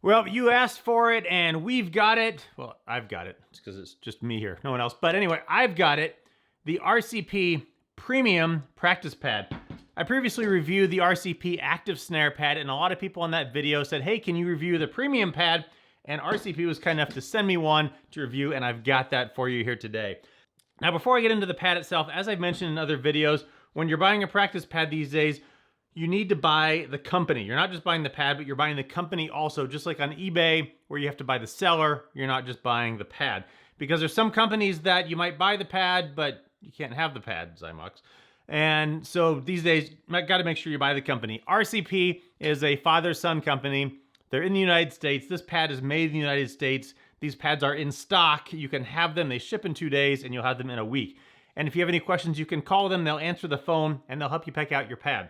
Well, you asked for it and we've got it. Well, I've got it because it's just me here, no one else. But anyway, I've got it. The RCP Premium Practice Pad. I previously reviewed the RCP Active Snare Pad, and a lot of people on that video said, hey, can you review the Premium Pad? And RCP was kind enough to send me one to review, and I've got that for you here today. Now, before I get into the pad itself, as I've mentioned in other videos, when you're buying a practice pad these days, you need to buy the company. You're not just buying the pad, but you're buying the company also. Just like on eBay, where you have to buy the seller, you're not just buying the pad. Because there's some companies that you might buy the pad, but you can't have the pad, Zymox. And so these days, you got to make sure you buy the company. RCP is a father-son company. They're in the United States. This pad is made in the United States. These pads are in stock. You can have them. They ship in 2 days, and you'll have them in a week. And if you have any questions, you can call them. They'll answer the phone, and they'll help you pick out your pad.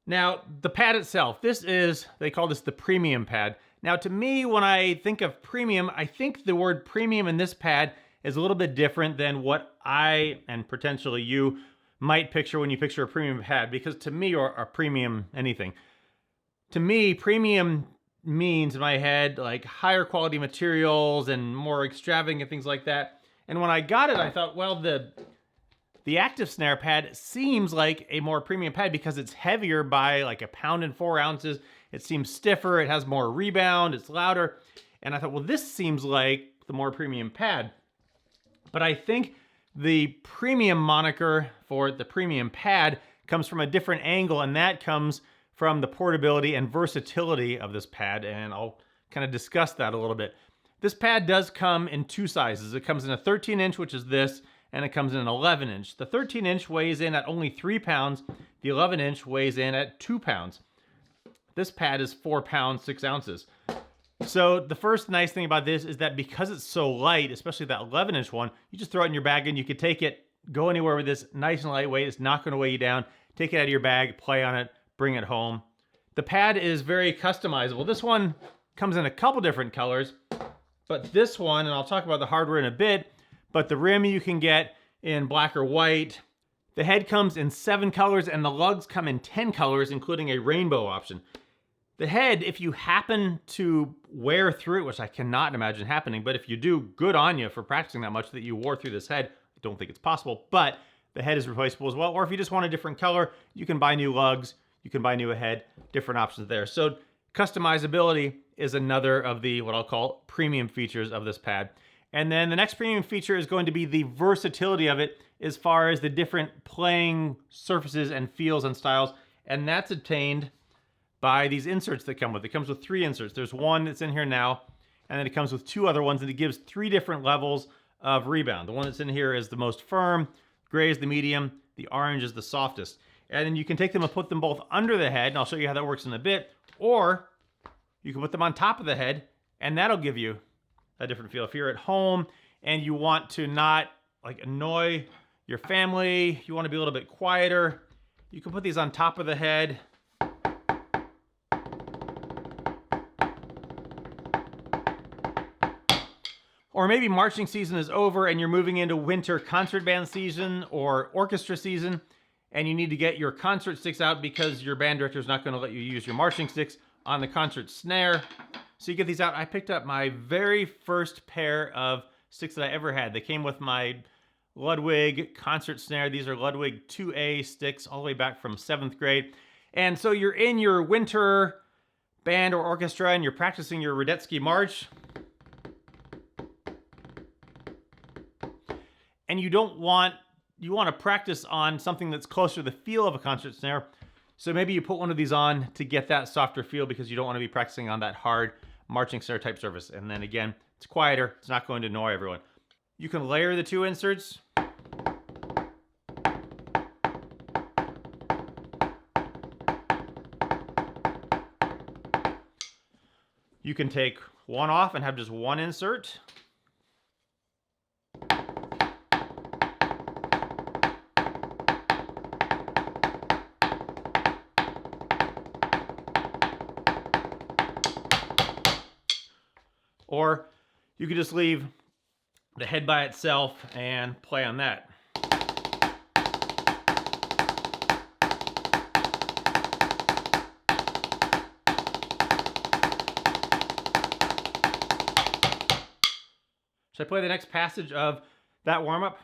Now, the pad itself, they call this the premium pad. Now, to me, when I think of premium, I think the word premium in this pad is a little bit different than what I, and potentially you, might picture when you picture a premium pad, because to me, or a premium anything, to me, premium means in my head like higher quality materials and more extravagant things like that. And when I got it, I thought, well, the Active Snare Pad seems like a more premium pad because it's heavier by like 1 pound and 4 ounces. It seems stiffer, it has more rebound, it's louder. And I thought, well, this seems like the more premium pad. But I think the premium moniker for the premium pad comes from a different angle, and that comes from the portability and versatility of this pad, and I'll kind of discuss that a little bit. This pad does come in 2 sizes. It comes in a 13-inch, which is this, and it comes in an 11-inch. The 13-inch weighs in at only 3 pounds. The 11-inch weighs in at 2 pounds. This pad is 4 pounds, 6 ounces. So the first nice thing about this is that because it's so light, especially that 11-inch one, you just throw it in your bag and you could take it, go anywhere with this, nice and lightweight. It's not going to weigh you down. Take it out of your bag, play on it, bring it home. The pad is very customizable. This one comes in a couple different colors, but this one, and I'll talk about the hardware in a bit, but the rim you can get in black or white. The head comes in 7 colors and the lugs come in 10 colors, including a rainbow option. The head, if you happen to wear through it, which I cannot imagine happening, but if you do, good on you for practicing that much that you wore through this head. I don't think it's possible, but the head is replaceable as well. Or if you just want a different color, you can buy new lugs, you can buy new head, different options there. So customizability is another of the, what I'll call, premium features of this pad. And then the next premium feature is going to be the versatility of it as far as the different playing surfaces and feels and styles. And that's obtained by these inserts that come with it. It comes with 3 inserts. There's one that's in here now, and then it comes with 2 other ones, and it gives 3 different levels of rebound. The one that's in here is the most firm, gray is the medium, the orange is the softest. And then you can take them and put them both under the head, and I'll show you how that works in a bit, or you can put them on top of the head, and that'll give you a different feel. If you're at home and you want to not like annoy your family, you want to be a little bit quieter, you can put these on top of the head. Or maybe marching season is over and you're moving into winter concert band season or orchestra season, and you need to get your concert sticks out because your band director is not going to let you use your marching sticks on the concert snare. So you get these out. I picked up my very first pair of sticks that I ever had. They came with my Ludwig concert snare. These are Ludwig 2A sticks all the way back from 7th grade. And so you're in your winter band or orchestra and you're practicing your Radetzky March. And you want to practice on something that's closer to the feel of a concert snare. So maybe you put one of these on to get that softer feel because you don't want to be practicing on that hard marching snare type surface. And then again, it's quieter. It's not going to annoy everyone. You can layer the 2 inserts. You can take one off and have just one insert. Or you could just leave the head by itself and play on that. Should I play the next passage of that warm-up?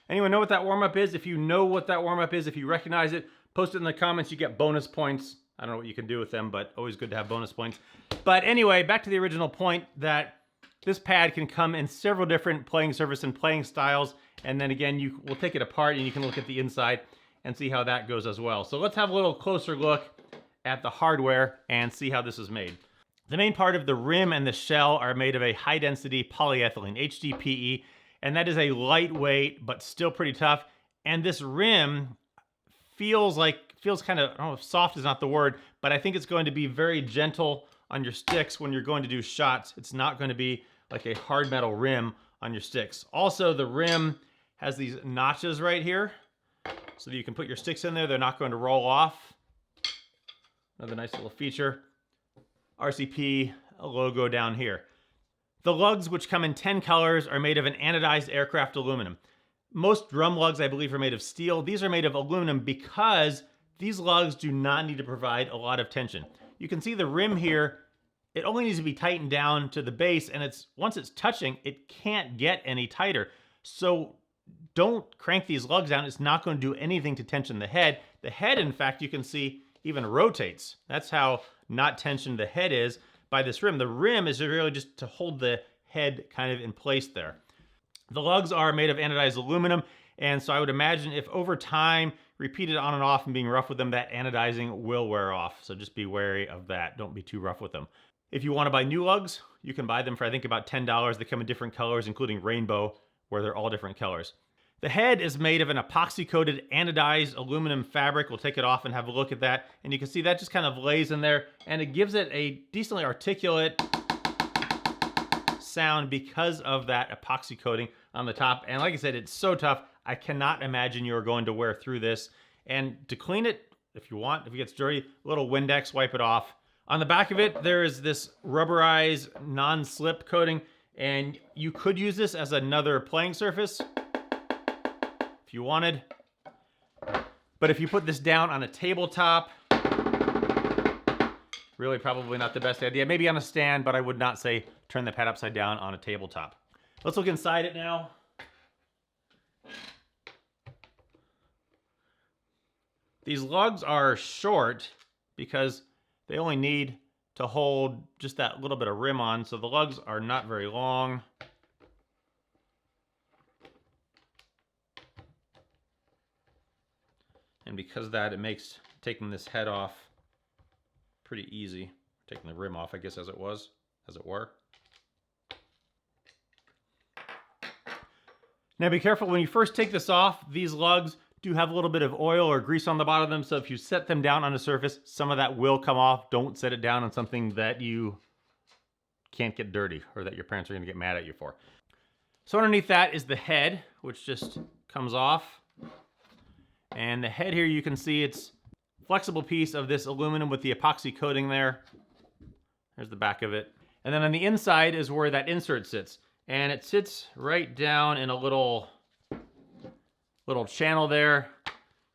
Anyone know what that warm-up is? If you know what that warm-up is, if you recognize it, post it in the comments. You get bonus points. I don't know what you can do with them, but always good to have bonus points. But anyway, back to the original point that this pad can come in several different playing surface and playing styles. And then again, we'll take it apart and you can look at the inside and see how that goes as well. So let's have a little closer look at the hardware and see how this is made. The main part of the rim and the shell are made of a high-density polyethylene, HDPE, and that is a lightweight but still pretty tough. And this rim feels kind of, I don't know if soft is not the word, but I think it's going to be very gentle on your sticks when you're going to do shots. It's not going to be like a hard metal rim on your sticks. Also, the rim has these notches right here so that you can put your sticks in there. They're not going to roll off. Another nice little feature. RCP logo down here. The lugs, which come in 10 colors, are made of an anodized aircraft aluminum. Most drum lugs, I believe, are made of steel. These are made of aluminum because these lugs do not need to provide a lot of tension. You can see the rim here, it only needs to be tightened down to the base, and once it's touching, it can't get any tighter. So don't crank these lugs down. It's not going to do anything to tension the head. The head, in fact, you can see even rotates. That's how not tensioned the head is by this rim. The rim is really just to hold the head kind of in place there. The lugs are made of anodized aluminum, and so I would imagine if over time, repeated on and off and being rough with them, that anodizing will wear off. So just be wary of that. Don't be too rough with them. If you want to buy new lugs, you can buy them for I think about $10. They come in different colors, including rainbow, where they're all different colors. The head is made of an epoxy-coated anodized aluminum fabric. We'll take it off and have a look at that. And you can see that just kind of lays in there, and it gives it a decently articulate sound because of that epoxy coating on the top. And like I said, it's so tough. I cannot imagine you're going to wear through this. And to clean it, if you want, if it gets dirty, a little Windex, wipe it off. On the back of it, there is this rubberized non-slip coating, and you could use this as another playing surface if you wanted. But if you put this down on a tabletop, really probably not the best idea. Maybe on a stand, but I would not say turn the pad upside down on a tabletop. Let's look inside it now. These lugs are short because they only need to hold just that little bit of rim on, so the lugs are not very long. And because of that, it makes taking this head off pretty easy. Taking the rim off, I guess, as it were. Now be careful when you first take this off. These lugs do have a little bit of oil or grease on the bottom of them, so if you set them down on a surface, some of that will come off. Don't set it down on something that you can't get dirty or that your parents are going to get mad at you for. So underneath that is the head, which just comes off. And the head here, you can see it's a flexible piece of this aluminum with the epoxy coating there. There's the back of it. And then on the inside is where that insert sits. And it sits right down in a little channel there.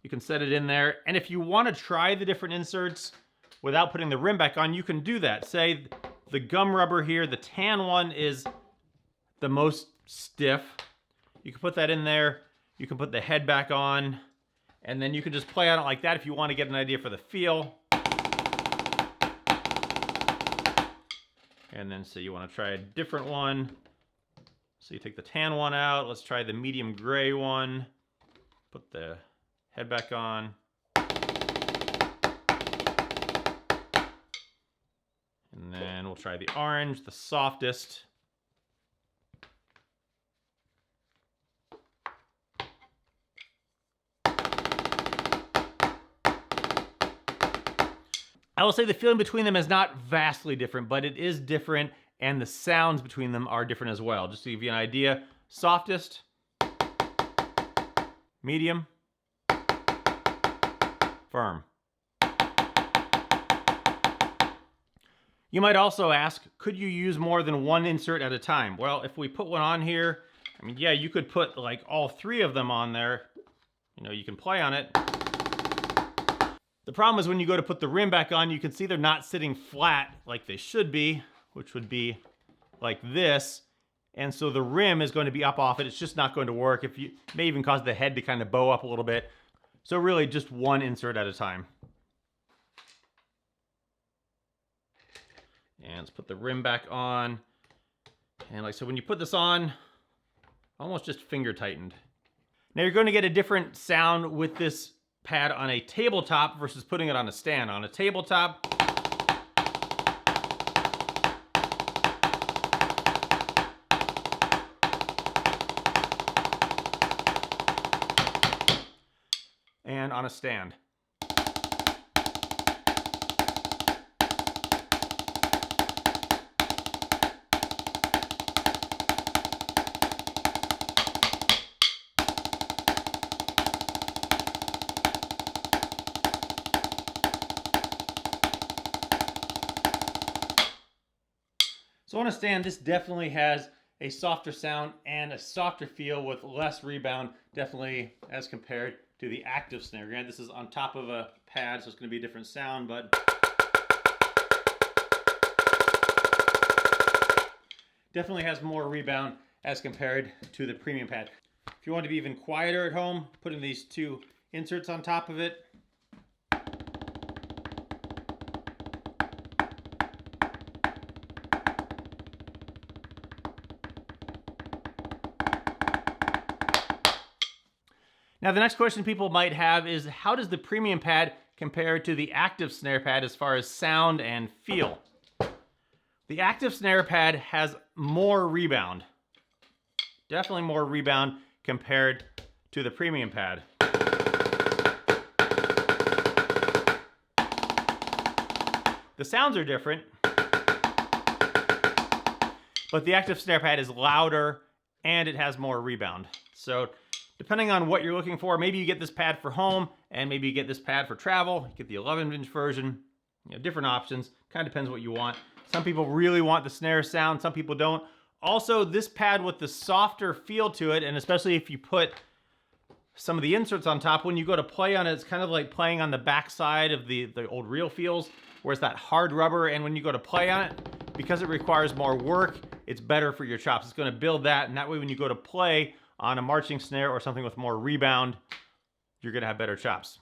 You can set it in there. And if you want to try the different inserts without putting the rim back on, you can do that. Say the gum rubber here, the tan one is the most stiff. You can put that in there. You can put the head back on. And then you can just play on it like that if you want to get an idea for the feel. And then say you want to try a different one. So you take the tan one out. Let's try the medium gray one. Put the head back on. And then we'll try the orange, the softest. I will say the feeling between them is not vastly different, but it is different, and the sounds between them are different as well. Just to give you an idea, softest, medium, firm. You might also ask, could you use more than one insert at a time? Well, if we put one on here, I mean, yeah, you could put like all three of them on there. You know, you can play on it. The problem is when you go to put the rim back on, you can see they're not sitting flat like they should be, which would be like this. And so the rim is going to be up off it. It's just not going to work. It may even cause the head to kind of bow up a little bit. So really just one insert at a time. And let's put the rim back on. And like I said, when you put this on, almost just finger tightened. Now you're going to get a different sound with this pad on a tabletop versus putting it on a stand. On a tabletop, and on a stand. So on a stand, this definitely has a softer sound and a softer feel with less rebound, definitely as compared to the active snare. Granted, this is on top of a pad, so it's going to be a different sound, but definitely has more rebound as compared to the premium pad. If you want to be even quieter at home, putting these two inserts on top of it. Now, the next question people might have is, how does the premium pad compare to the active snare pad as far as sound and feel? The active snare pad has more rebound. Definitely more rebound compared to the premium pad. The sounds are different, but the active snare pad is louder and it has more rebound. So depending on what you're looking for, maybe you get this pad for home and maybe you get this pad for travel. You get the 11-inch version, you know, different options. Kind of depends what you want. Some people really want the snare sound, some people don't. Also, this pad with the softer feel to it, and especially if you put some of the inserts on top, when you go to play on it, it's kind of like playing on the back side of the old reel feels, where it's that hard rubber, and when you go to play on it, because it requires more work, it's better for your chops. It's going to build that, and that way when you go to play on a marching snare or something with more rebound, you're going to have better chops.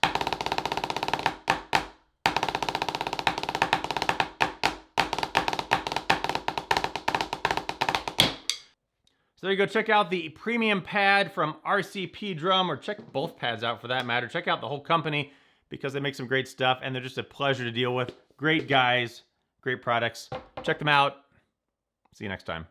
So there you go. Check out the premium pad from RCP Drum, or check both pads out for that matter. Check out the whole company because they make some great stuff and they're just a pleasure to deal with. Great guys, great products. Check them out. See you next time.